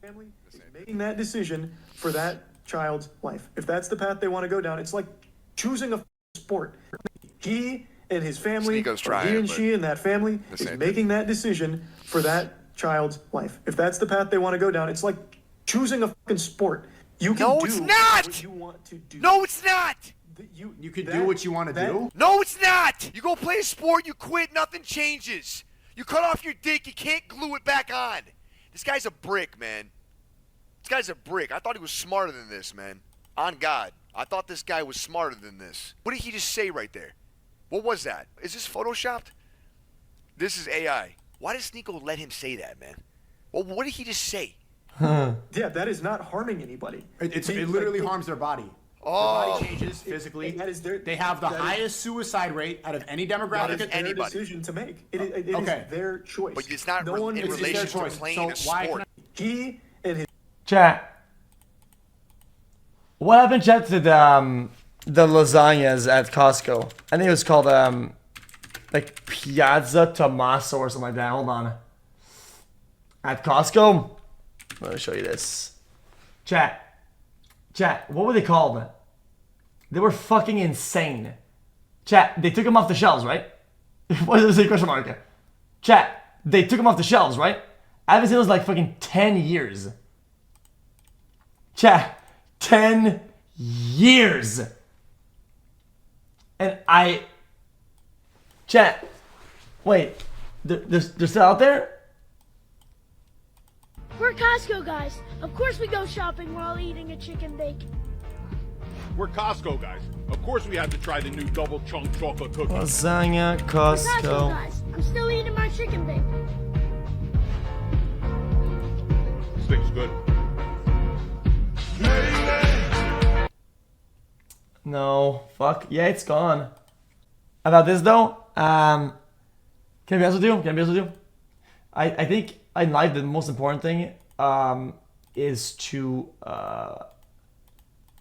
family is making that decision for that child's life. If that's the path they want to go down, it's like choosing a sport. He and his family, or he and she and that family is making that decision for that child's life. If that's the path they want to go down, it's like choosing a fucking sport. You can No, do it's not! what you want to do. No, it's not! You can do what you want to do? No, it's not! You go play a sport, you quit, nothing changes. You cut off your dick, you can't glue it back on. This guy's a brick, man. This guy's a brick. I thought he was smarter than this, man. On God. I thought this guy was smarter than this. What did he just say right there? What was that? Is this photoshopped? This is AI. Why does Sneeko let him say that, man? Well, what did he just say? Yeah, that is not harming anybody. It literally harms their body. Oh. Their body changes physically. They have the highest suicide rate out of any demographic. That is their decision to make. It is their choice. But it's not no one in relation to playing a sport. He and his Chat. What happened, chat, to the lasagnas at Costco? I think it was called like Piazza Tommaso or something like that. Hold on. At Costco, let me show you this. Chat, what were they called? They were fucking insane. Chat, they took them off the shelves, right? What is this question mark? Chat, they took them off the shelves, right? I haven't seen those like fucking 10 years. Chat, 10 years. And Chat, wait, they're still out there? We're Costco guys. Of course we go shopping while eating a chicken bake. We're Costco guys. Of course we have to try the new double chunk chocolate cookie. Lasagna, We're Costco Costco. guys. I'm still eating my chicken bake. This thing's good. No, fuck. Yeah, it's gone. About this though, can I be honest with you? I think in life the most important thing is to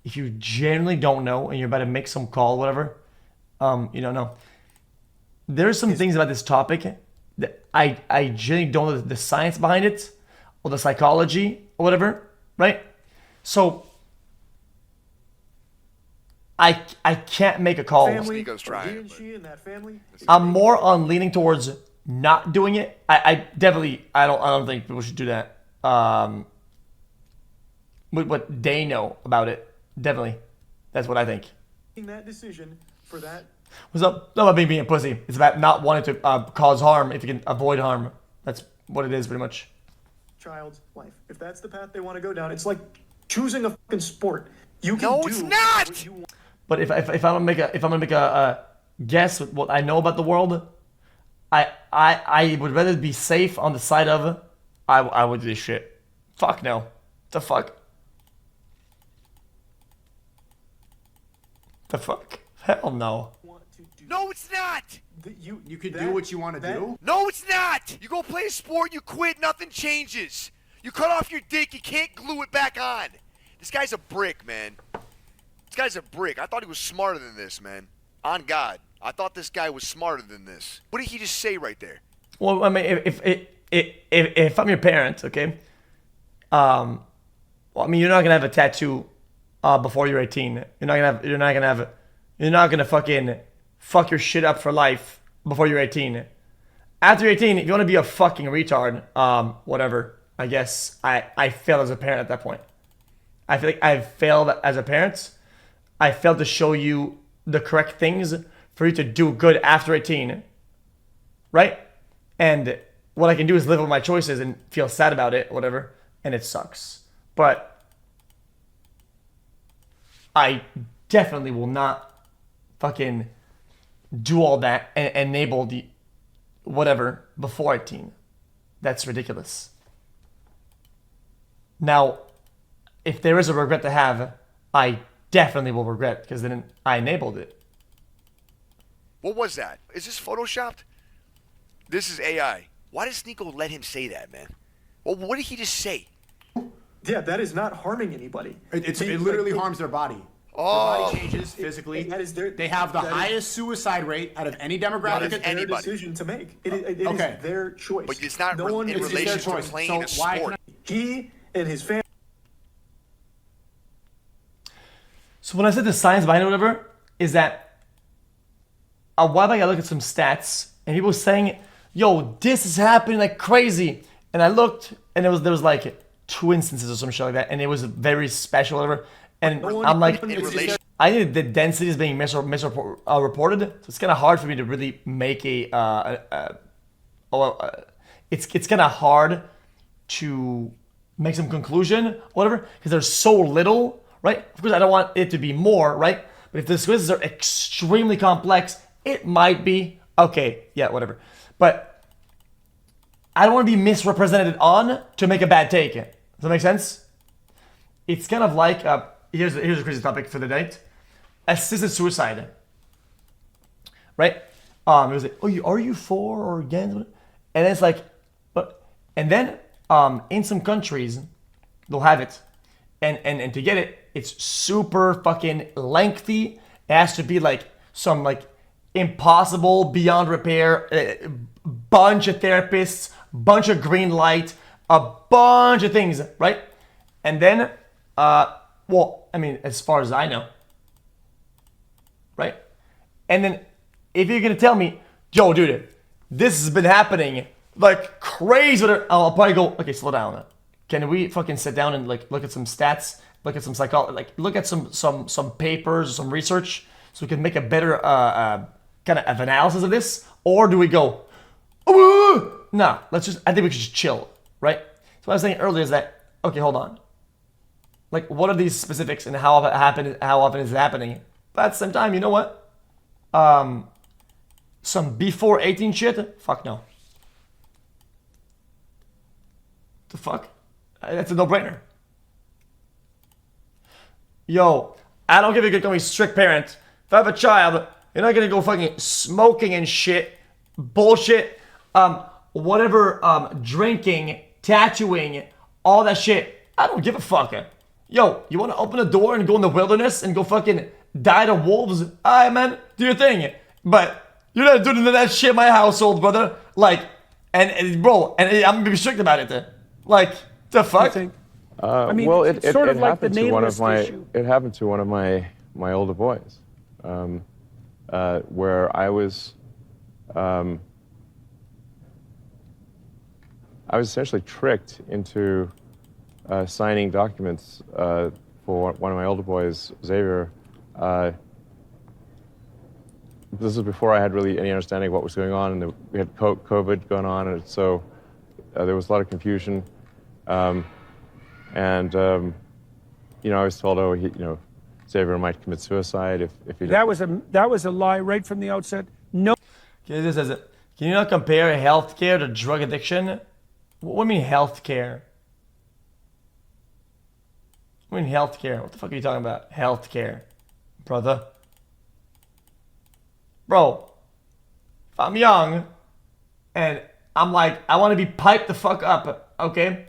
if you genuinely don't know and you're about to make some call, whatever, you don't know. There's some things about this topic that I genuinely don't know the science behind it or the psychology or whatever, right? So I can't make a call. Sneeko's trying. I'm more on leaning towards not doing it. I definitely I don't think people should do that. With what they know about it, definitely, that's what I think. that decision for that. What's up? It's not about being a pussy. It's about not wanting to cause harm if you can avoid harm. That's what it is, pretty much. Child's life. If that's the path they want to go down, it's like choosing a fucking sport. You can No, do it's not. what you want. But if I'm gonna make a guess with what I know about the world, I would rather be safe on the side of I would do this shit. Fuck no. The fuck. The fuck. Hell no. No, it's not! You can do what you want to do? No, it's not! You go play a sport, you quit, nothing changes. You cut off your dick, you can't glue it back on. This guy's a brick, man. This guy's a brick. I thought he was smarter than this, man. On God. I thought this guy was smarter than this. What did he just say right there? Well, I mean, if I'm your parent, okay? Well, I mean, you're not gonna have a tattoo before you're 18. You're not gonna fucking fuck your shit up for life before you're 18. After you're 18, if you want to be a fucking retard, whatever, I guess I failed as a parent at that point. I feel like I've failed as a parent. I failed to show you the correct things for you to do good after 18, right? And what I can do is live with my choices and feel sad about it, whatever, and it sucks. But I definitely will not fucking do all that and enable the whatever before 18. That's ridiculous. Now, if there is a regret to have, I definitely will regret because then I enabled it. What was that? Is this photoshopped? This is AI. Why does Sneeko let him say that, man? Well, what did he just say? Yeah, that is not harming anybody. It literally harms their body. Oh. Their body changes physically. They have the highest suicide rate out of any demographic. That is their decision to make. It is their choice. But it's not no one in relation to choice. playing a sport. He and his family. So when I said the science behind it, or whatever, is that a while back I looked at some stats and people were saying, "Yo, this is happening like crazy," and I looked and there was like 2 instances or some shit like that, and it was very special, or whatever. And I'm like, I think the density is being misreported, so it's kind of hard for me to really make it's kind of hard to make some conclusion, or whatever, because there's so little, right? Of course, I don't want it to be more, right? But if the quizzes are extremely complex, it might be okay. Yeah, whatever. But I don't want to be misrepresented on to make a bad take. Does that make sense? It's kind of like here's a crazy topic for the night: assisted suicide. Right? It was like, oh, are you for or against? And it's like, but and then in some countries they'll have it, and to get it, it's super fucking lengthy. It has to be like some like impossible, beyond repair, bunch of therapists, bunch of green light, a bunch of things, right? And then, well, I mean, as far as I know, right? And then if you're gonna tell me, yo, dude, this has been happening like crazy, I'll probably go, okay, slow down. Can we fucking sit down and like look at some stats, look at some psychology, like look at some papers, some research, so we can make a better kind of analysis of this? Or do we go, no, I think we should just chill, right? So what I was saying earlier is that, okay, hold on. Like, what are these specifics and how often is it happening? But at the same time, you know what? Some before 18 shit? Fuck no. The fuck? That's a no-brainer. Yo, I don't give a good going strict parent. If I have a child, you're not gonna go fucking smoking and shit, bullshit, whatever, drinking, tattooing, all that shit. I don't give a fuck. Yo, you wanna open a door and go in the wilderness and go fucking die to wolves? Alright, man, do your thing. But you're not doing that shit in my household, brother. Like, bro, and I'm gonna be strict about it. Like, the fuck? I mean, well, it sort of like the nameless issue. It happened to one of my older boys, where I was essentially tricked into signing documents for one of my older boys, Xavier. This was before I had really any understanding of what was going on, and we had COVID going on, and so there was a lot of confusion. You know, I was told, oh, Xavier might commit suicide if he. That was a lie right from the outset. No. Okay, this says it. Can you not compare healthcare to drug addiction? What do you mean healthcare? What do you mean healthcare? What the fuck are you talking about? Healthcare, brother. Bro, if I'm young and I'm like, I want to be piped the fuck up, okay?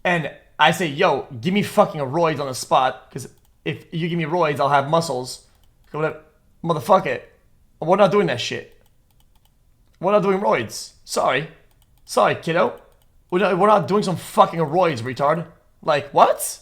And I say, yo, give me fucking roids on the spot, because if you give me roids, I'll have muscles. Motherfucker, we're not doing that shit. We're not doing roids. Sorry, kiddo. We're not doing some fucking roids, retard. Like, what?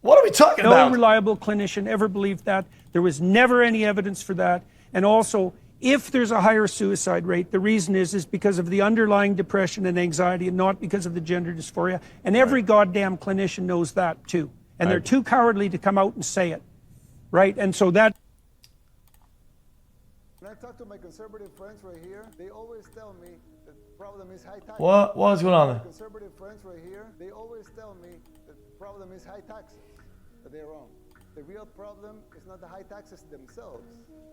What are we talking about? No reliable clinician ever believed that. There was never any evidence for that. And also, if there's a higher suicide rate, the reason is because of the underlying depression and anxiety and not because of the gender dysphoria. And every goddamn clinician knows that too. And they're too cowardly to come out and say it. Right? And so that... When I talk to my conservative friends right here, they always tell me the problem is high taxes. What's going on there? My conservative friends right here, they always tell me the problem is high taxes. But they're wrong. The real problem is not the high taxes themselves,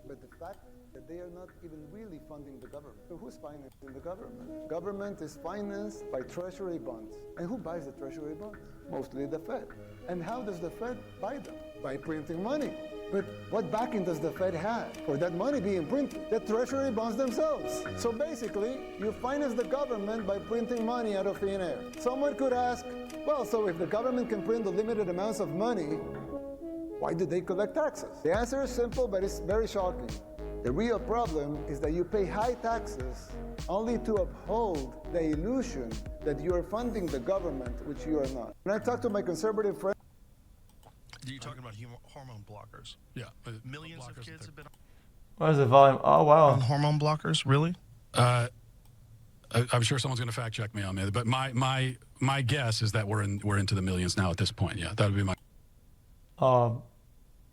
but the fact that they are not even really funding the government. So who's financing the government? Government is financed by treasury bonds. And who buys the treasury bonds? Mostly the Fed. And how does the Fed buy them? By printing money. But what backing does the Fed have for that money being printed? The treasury bonds themselves. So basically, you finance the government by printing money out of thin air. Someone could ask, well, so if the government can print unlimited amounts of money, why do they collect taxes? The answer is simple, but it's very shocking. The real problem is that you pay high taxes only to uphold the illusion that you are funding the government, which you are not. When I talk to my conservative friends, you're talking about hormone blockers. Yeah, millions of kids have been Where's the volume? Oh wow. on hormone blockers. Really? I'm sure someone's going to fact check me on that, but my guess is that we're into the millions now at this point. Yeah, that would be my.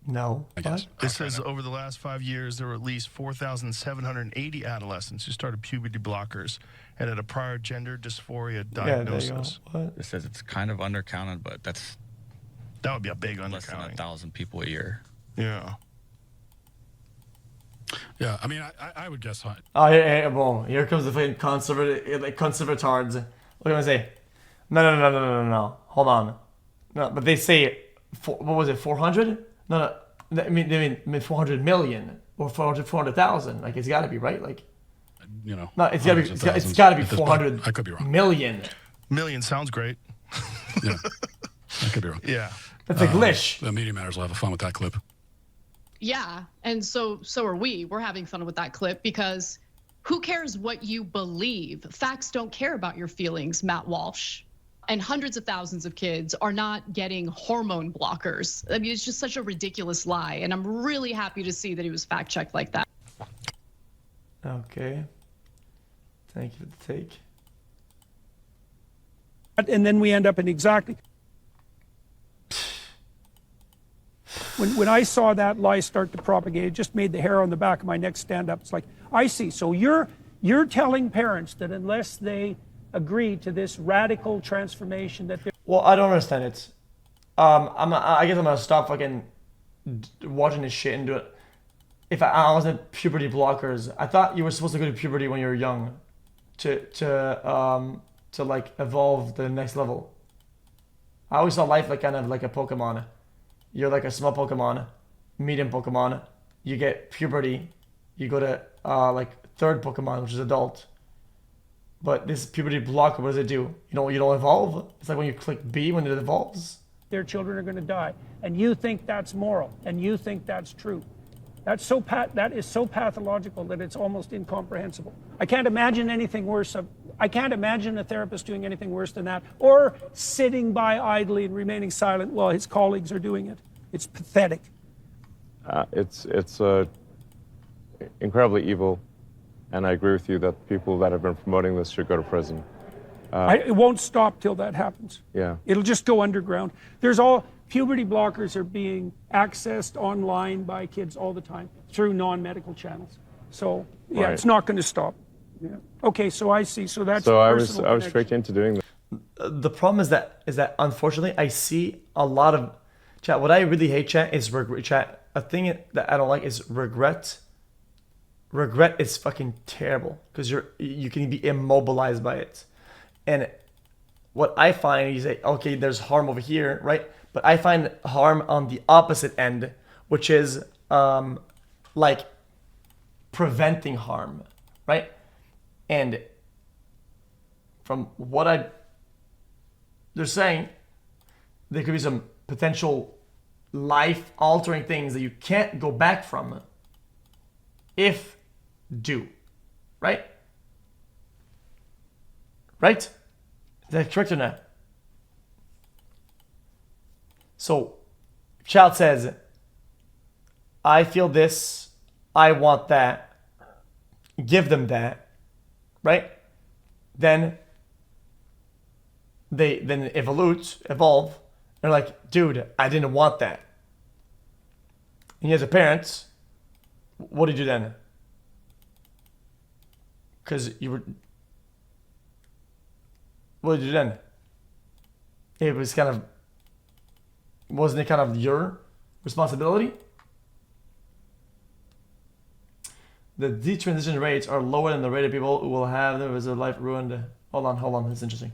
No. I guess. It says over the last 5 years, there were at least 4,780 adolescents who started puberty blockers and had a prior gender dysphoria diagnosis. Yeah, what? It says it's kind of undercounted, but that would be a big less than undercounting. 1,000 people a year. Yeah. Yeah, I mean, I would guess. Oh, boom. Here comes the fucking conservatards. What do I say? No. Hold on. No, but they say, what was it, 400? No. They mean 400 million or 400,000. Like, it's got to be, right? Like, you know. No, it's got to be 400 I could be wrong. million. Million sounds great. Yeah, I could be wrong. Yeah. That's a glitch. The Media Matters will have fun with that clip. Yeah, and so are we. We're having fun with that clip because who cares what you believe? Facts don't care about your feelings, Matt Walsh. And hundreds of thousands of kids are not getting hormone blockers. I mean, it's just such a ridiculous lie. And I'm really happy to see that he was fact checked like that. Okay. Thank you for the take. And then we end up in exactly. When I saw that lie start to propagate, it just made the hair on the back of my neck stand up. It's like, I see. So you're telling parents that unless they agree to this radical transformation that they're... Well, I don't understand it. I guess I'm gonna stop fucking watching this shit and do it. If I wasn't puberty blockers, I thought you were supposed to go to puberty when you were young, to like evolve the next level. I always saw life like kind of like a Pokemon. You're like a small Pokemon, medium Pokemon. You get puberty, you go to like third Pokemon, which is adult. But this puberty blocker, what does it do? You don't evolve. It's like when you click B when it evolves. Their children are going to die, and you think that's moral, and you think that's true. That is so pathological that it's almost incomprehensible. I can't imagine anything worse. I can't imagine a therapist doing anything worse than that, or sitting by idly and remaining silent while his colleagues are doing it. It's pathetic. It's incredibly evil, and I agree with you that people that have been promoting this should go to prison. It won't stop till that happens. Yeah. It'll just go underground. Puberty blockers are being accessed online by kids all the time through non-medical channels. So yeah, It's not going to stop. Yeah. Okay, so I see. So that's. So I was tricked into doing this. The problem is that unfortunately I see a lot of chat. What I really hate, chat, is regret. Chat. A thing that I don't like is regret. Regret is fucking terrible because you can be immobilized by it. And what I find is that, okay, there's harm over here, right? But I find harm on the opposite end, which is like preventing harm, right? And from what they're saying, there could be some potential life-altering things that you can't go back from if do, right? Right? Is that correct or not? So, child says, I feel this, I want that, give them that, right? Then they evolve, they're like, dude, I didn't want that. And as a parent, what did you do then? Because what did you do then? It was wasn't it kind of your responsibility? The detransition rates are lower than the rate of people who will have their life ruined. Hold on, that's interesting.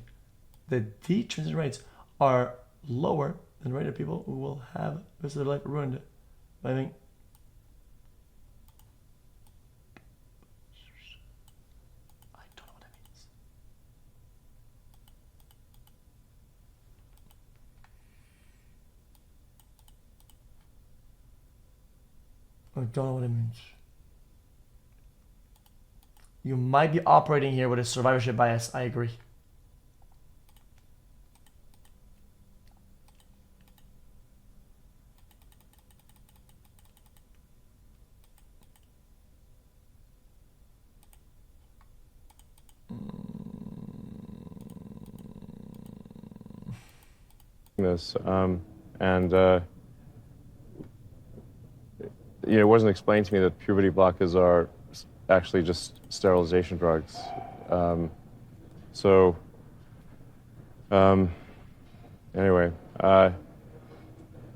The detransition rates are lower than the rate of people who will have their life ruined. I think. I don't know what that means. I don't know what it means. You might be operating here with a survivorship bias. I agree. This it wasn't explained to me that puberty blockers are actually just sterilization drugs. Anyway,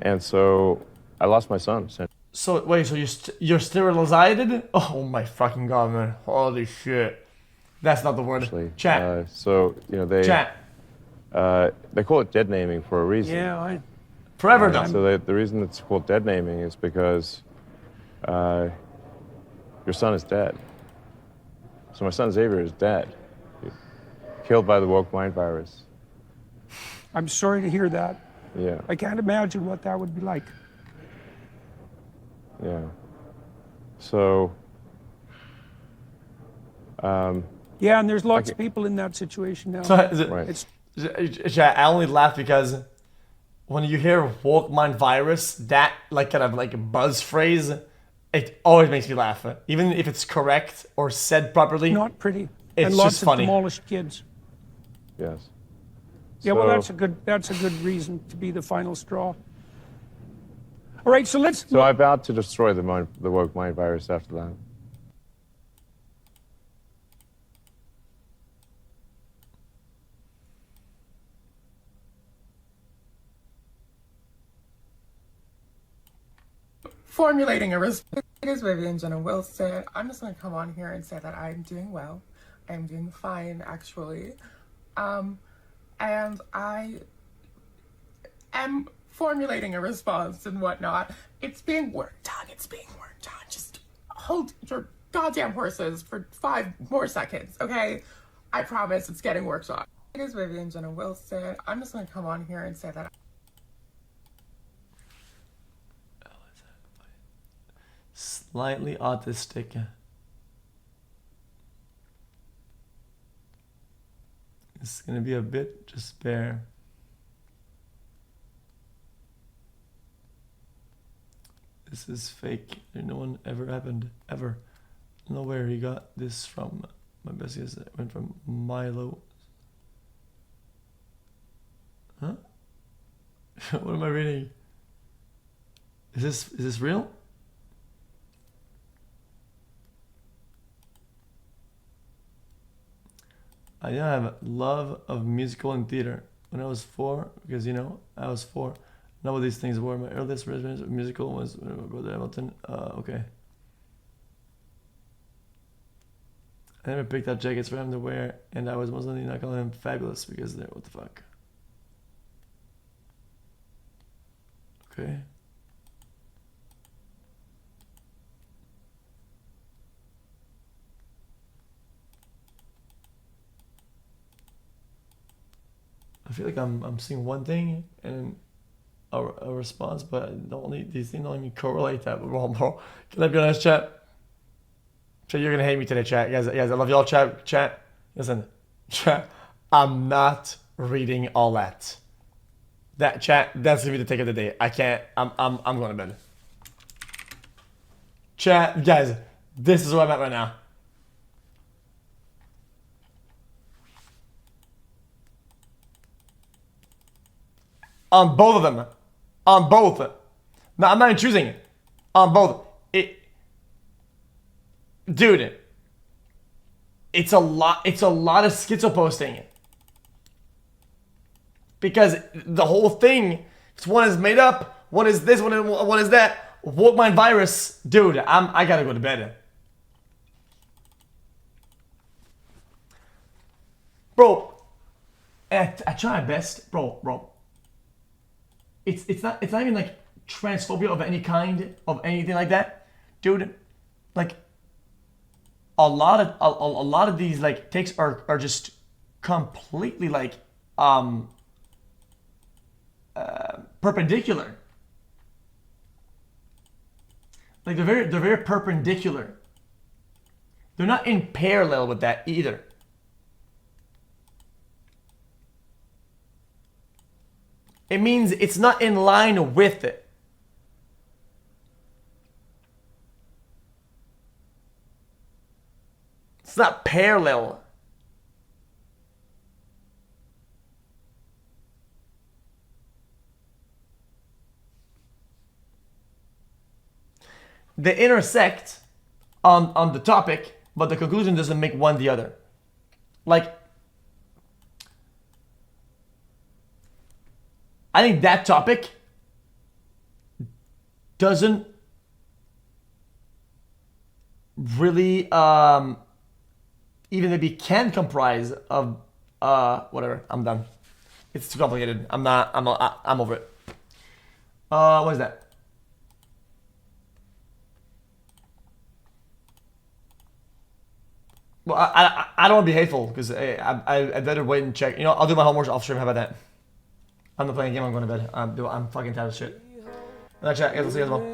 and so I lost my son. So wait, so you're sterilized? Oh my fucking god, man! Holy shit, that's not the word. Actually, Chat. They call it dead naming for a reason. Yeah, forever done. So the reason it's called dead naming is because your son is dead. So my son Xavier is dead, killed by the woke mind virus. I'm sorry to hear that. Yeah. I can't imagine what that would be like. Yeah. So. Yeah, and there's lots of people in that situation now. So I only laugh because when you hear woke mind virus, that like kind of like a buzz phrase, it always makes me laugh. Even if it's correct or said properly. Not pretty. It's and lots just of funny. demolished kids. Yes. Yeah, well, that's a good reason to be the final straw. All right, so let's. So I vowed to destroy the woke mind virus after that. Formulating a response. It is Vivian Jenna Wilson. I'm just going to come on here and say that I'm doing well. I'm doing fine, actually. And I am formulating a response and whatnot. It's being worked on. It's being worked on. Just hold your goddamn horses for 5 more seconds, okay? I promise it's getting worked on. It is Vivian Jenna Wilson. I'm just going to come on here and say that. Slightly autistic. It's gonna be a bit just bare. This is fake. No one ever happened. Ever. I don't know where he got this from. My best guess it went from Milo. Huh? What am I reading? Is this real? I have love of musical and theater. When I was 4, because I was 4. I know what these things were. My earliest reference of musical was my brother Hamilton. Okay. I never picked out jackets for him to wear, and I was mostly not calling him fabulous because they're what the fuck. Okay. I feel like I'm seeing one thing and a response, but these things don't even correlate that well, bro. Can I be honest, chat? Chat, you're gonna hate me today, chat. Guys, I love y'all, chat. Listen, chat. I'm not reading all that. That chat, that's gonna be the take of the day. I can't. I'm going to bed. Chat, guys, this is where I'm at right now. On both of them. On both. No, I'm not even choosing it. On both. Dude. It's a lot of schizo posting. Because the whole thing, one is made up, one is this, one is that. Woke mind virus. Dude, I gotta go to bed. Bro. I try my best. Bro. It's not even like transphobia of any kind, of anything like that, dude. Like a lot of these like takes are just completely like perpendicular. Like they're very perpendicular. They're not in parallel with that either. It means it's not in line with it. It's not parallel. They intersect on the topic, but the conclusion doesn't make one the other. Like, I think that topic doesn't really even maybe can comprise of whatever. I'm done. It's too complicated. I'm over it. What is that? Well, I don't want to be hateful because I better wait and check. You know, I'll do my homework off stream. How about that? I'm not playing a game. I'm going to bed. I'm fucking tired of shit. Chat. Guys, I'll see you guys tomorrow.